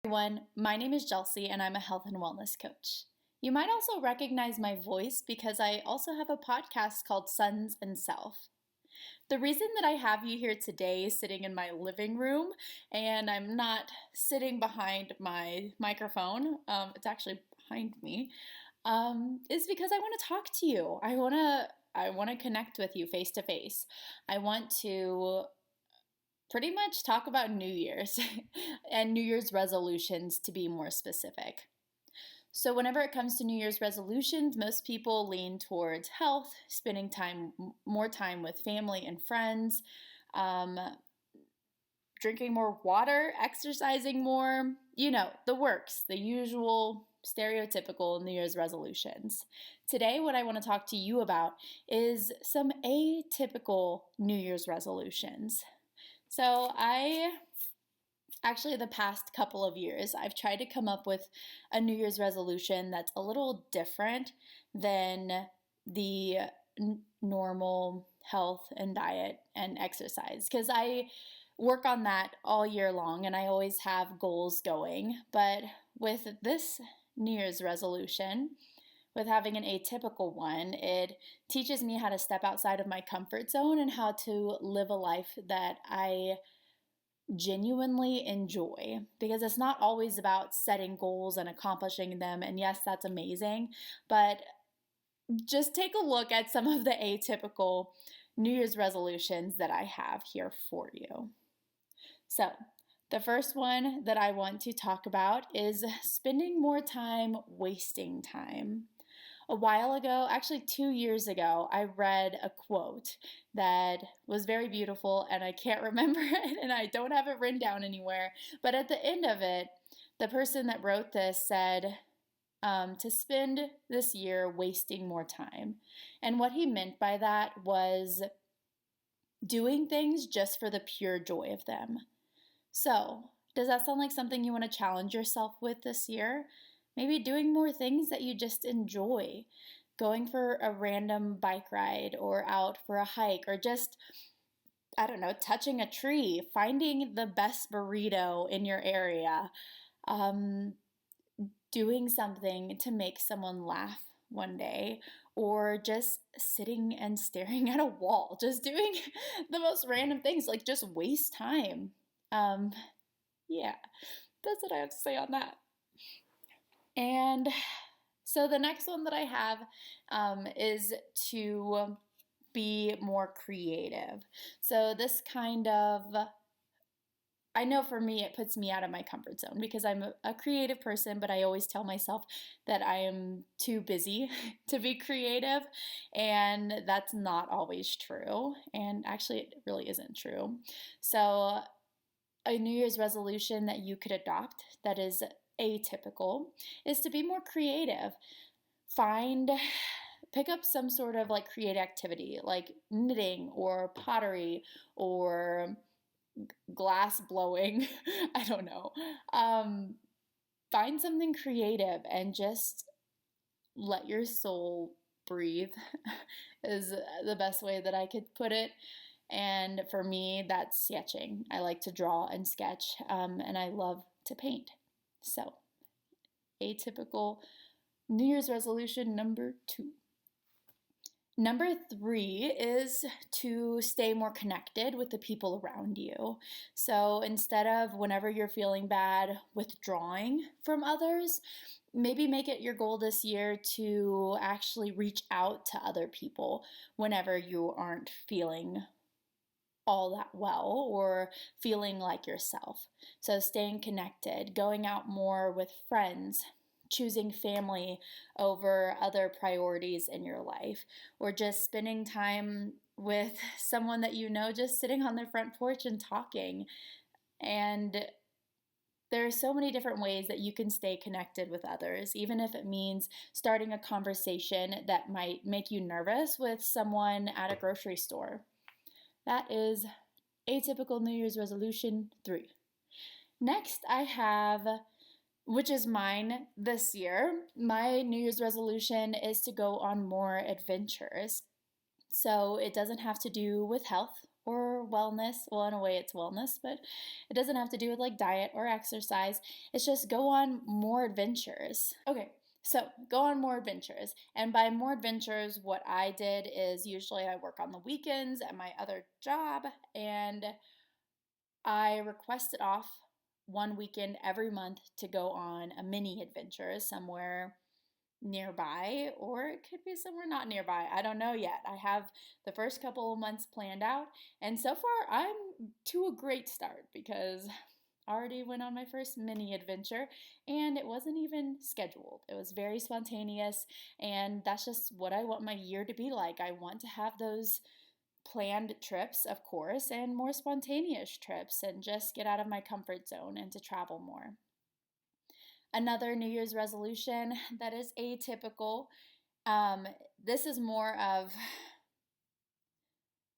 Everyone, my name is Chelsea and I'm a health and wellness coach. You might also recognize my voice because I also have a podcast called Sons and Self. The reason that I have you here today sitting in my living room and I'm not sitting behind my microphone, it's actually behind me, is because I want to talk to you. I want to connect with you face to face. I want to pretty much talk about New Year's and New Year's resolutions to be more specific. So whenever it comes to New Year's resolutions, most people lean towards health, spending more time with family and friends, drinking more water, exercising more, the works, the usual stereotypical New Year's resolutions. Today, what I want to talk to you about is some atypical New Year's resolutions. So the past couple of years, I've tried to come up with a New Year's resolution that's a little different than the normal health and diet and exercise, because I work on that all year long and I always have goals going. But with this New Year's resolution, with having an atypical one, it teaches me how to step outside of my comfort zone and how to live a life that I genuinely enjoy, because it's not always about setting goals and accomplishing them. And yes, that's amazing, but just take a look at some of the atypical New Year's resolutions that I have here for you. So, the first one that I want to talk about is spending more time wasting time. A while ago, actually 2 years ago, I read a quote that was very beautiful and I can't remember it and I don't have it written down anywhere. But at the end of it, the person that wrote this said to spend this year wasting more time. And what he meant by that was doing things just for the pure joy of them. So, does that sound like something you want to challenge yourself with this year? Maybe doing more things that you just enjoy, going for a random bike ride or out for a hike, or just, touching a tree, finding the best burrito in your area, doing something to make someone laugh one day, or just sitting and staring at a wall, just doing the most random things, like just waste time. Yeah, that's what I have to say on that. And so the next one that I have is to be more creative. So this I know for me, it puts me out of my comfort zone because I'm a creative person, but I always tell myself that I am too busy to be creative, and that's not always true. And actually, it really isn't true. So a New Year's resolution that you could adopt that is atypical is to be more creative. Pick up some sort of like creative activity like knitting or pottery or glass blowing. I don't know. Find something creative and just let your soul breathe is the best way that I could put it. And for me, that's sketching. I like to draw and sketch, and I love to paint. So, atypical New Year's resolution number 2. Number 3 is to stay more connected with the people around you. So instead of whenever you're feeling bad, withdrawing from others, maybe make it your goal this year to actually reach out to other people whenever you aren't feeling all that well or feeling like yourself. So staying connected, going out more with friends, choosing family over other priorities in your life, or just spending time with someone that you know, just sitting on their front porch and talking. And there are so many different ways that you can stay connected with others, even if it means starting a conversation that might make you nervous with someone at a grocery store. That is atypical New Year's resolution 3. Next, I have, which is mine this year, my New Year's resolution is to go on more adventures. So it doesn't have to do with health or wellness. Well, in a way, it's wellness, but it doesn't have to do with like diet or exercise. It's just go on more adventures. Okay, so go on more adventures. And by more adventures, what I did is usually I work on the weekends at my other job, and I requested off one weekend every month to go on a mini adventure somewhere nearby, or it could be somewhere not nearby. I don't know yet. I have the first couple of months planned out, and so far I'm to a great start because I already went on my first mini adventure and it wasn't even scheduled. It was very spontaneous, and that's just what I want my year to be like. I want to have those planned trips, of course, and more spontaneous trips and just get out of my comfort zone and to travel more. Another New Year's resolution that is atypical. This is more of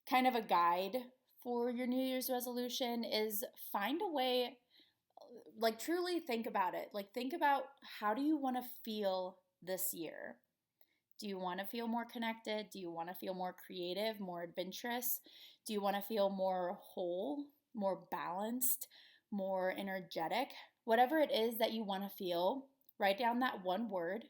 kind of a guide for your New Year's resolution is find a way, like truly think about it. Like think about how do you want to feel this year? Do you want to feel more connected? Do you want to feel more creative, more adventurous? Do you want to feel more whole, more balanced, more energetic? Whatever it is that you want to feel, write down that one word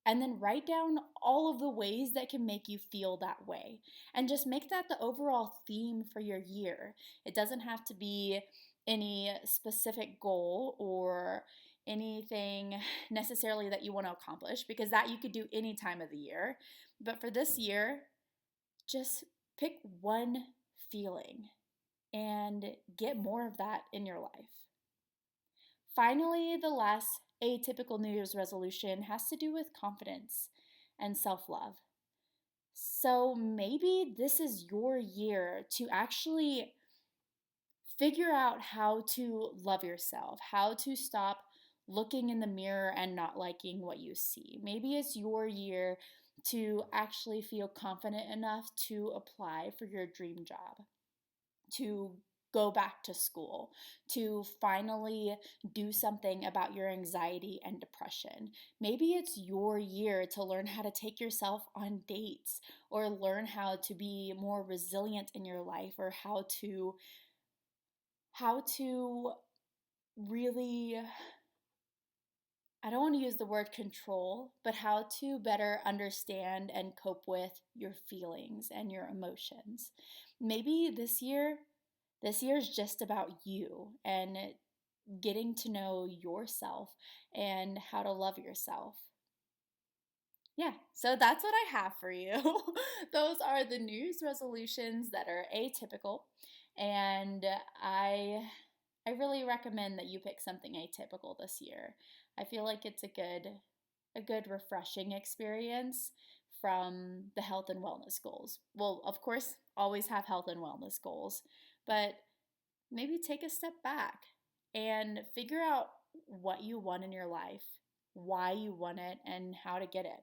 and then write down all of the ways that can make you feel that way. And just make that the overall theme for your year. It doesn't have to be any specific goal or anything necessarily that you want to accomplish, because that you could do any time of the year. But for this year, just pick one feeling and get more of that in your life. Finally, the last atypical New Year's resolution has to do with confidence and self love. So maybe this is your year to actually figure out how to love yourself, how to stop looking in the mirror and not liking what you see. Maybe it's your year to actually feel confident enough to apply for your dream job, to go back to school, to finally do something about your anxiety and depression. Maybe it's your year to learn how to take yourself on dates or learn how to be more resilient in your life, or how to really, I don't want to use the word control, but how to better understand and cope with your feelings and your emotions. Maybe this year is just about you and getting to know yourself and how to love yourself. Yeah, so that's what I have for you. Those are the New Year's resolutions that are atypical, and I really recommend that you pick something atypical this year. I feel like it's a good refreshing experience from the health and wellness goals. Well, of course, always have health and wellness goals, but maybe take a step back and figure out what you want in your life, why you want it, and how to get it.